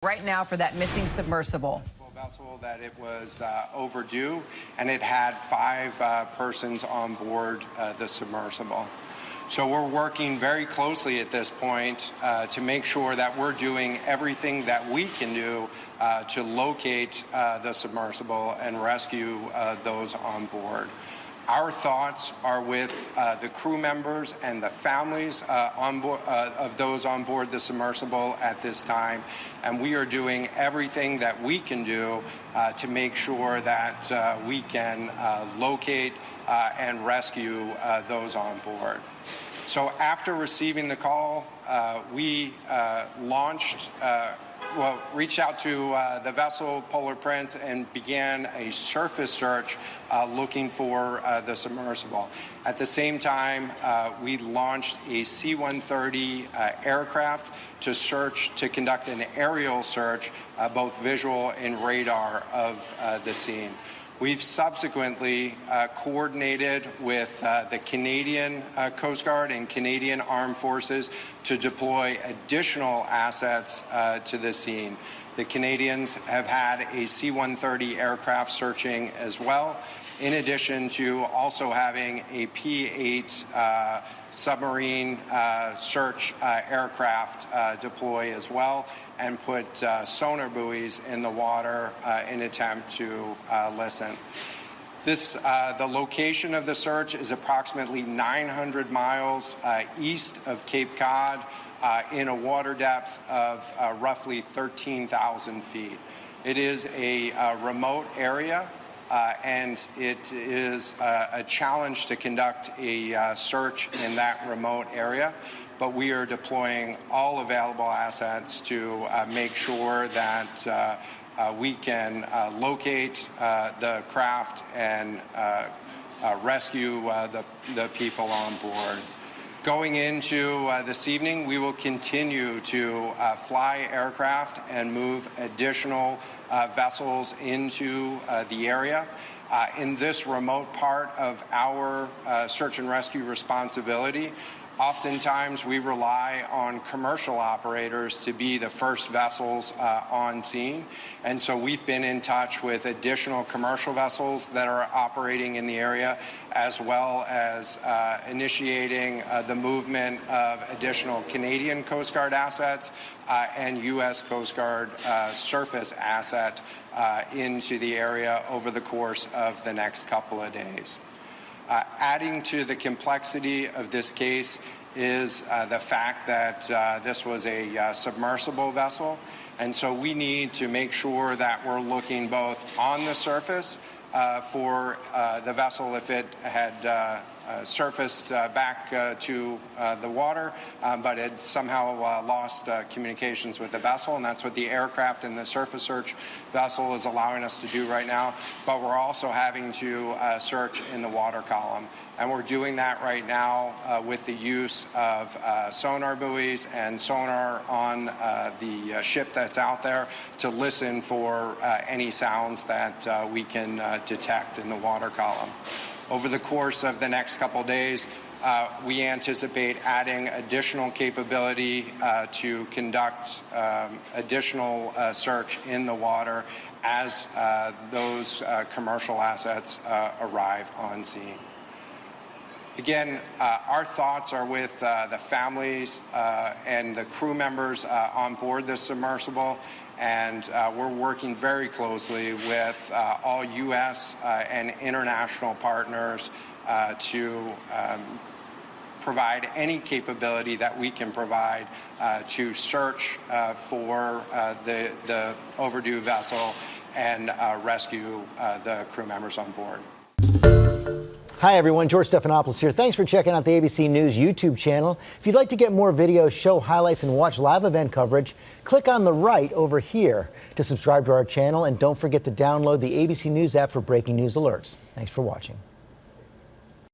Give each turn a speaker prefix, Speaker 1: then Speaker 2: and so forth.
Speaker 1: right now for that missing submersible.
Speaker 2: Vessel that it was overdue, and it had 5 persons on board the submersible. So we're working very closely at this point to make sure that we're doing everything that we can do to locate the submersible and rescue those on board. Our thoughts are with the crew members and the families of those on board the submersible at this time, and we are doing everything that we can do to make sure that we can locate and rescue those on board. So after receiving the call, we reached out to the vessel Polar Prince and began a surface search looking for the submersible. At the same time, we launched a C-130 aircraft to conduct an aerial search, both visual and radar, of the scene. We've subsequently coordinated with the Canadian Coast Guard and Canadian Armed Forces to deploy additional assets to the scene. The Canadians have had a C-130 aircraft searching as well, in addition to also having a P-8 submarine search aircraft deploy as well, and put sonar buoys in the water in attempt to listen. The location of the search is approximately 900 miles east of Cape Cod in a water depth of roughly 13,000 feet. It is a remote area, and it is a challenge to conduct a search in that remote area, but we are deploying all available assets to make sure that we can locate the craft and rescue the people on board. Going into this evening, we will continue to fly aircraft and move additional vessels into the area. In this remote part of our search and rescue responsibility, oftentimes we rely on commercial operators to be the first vessels on scene, and so we've been in touch with additional commercial vessels that are operating in the area, as well as initiating the movement of additional Canadian Coast Guard assets and U.S. Coast Guard surface asset into the area over the course of the next couple of days. Adding to the complexity of this case is the fact that this was a submersible vessel, and so we need to make sure that we're looking both on the surface for the vessel if it had surfaced back to the water, but had somehow lost communications with the vessel, and that's what the aircraft and the surface search vessel is allowing us to do right now. But we're also having to search in the water column, and we're doing that right now with the use of sonar buoys and sonar on the ship that's out there to listen for any sounds that we can detect in the water column. Over the course of the next couple days, we anticipate adding additional capability to conduct additional search in the water as those commercial assets arrive on scene. Again, our thoughts are with the families and the crew members on board the submersible, and we're working very closely with all U.S. and international partners to provide any capability that we can provide to search for the overdue vessel and rescue the crew members on board.
Speaker 3: Hi everyone, George Stephanopoulos here. Thanks for checking out the ABC News YouTube channel. If you'd like to get more videos, show highlights, and watch live event coverage, click on the right over here to subscribe to our channel, and don't forget to download the ABC News app for breaking news alerts. Thanks for watching.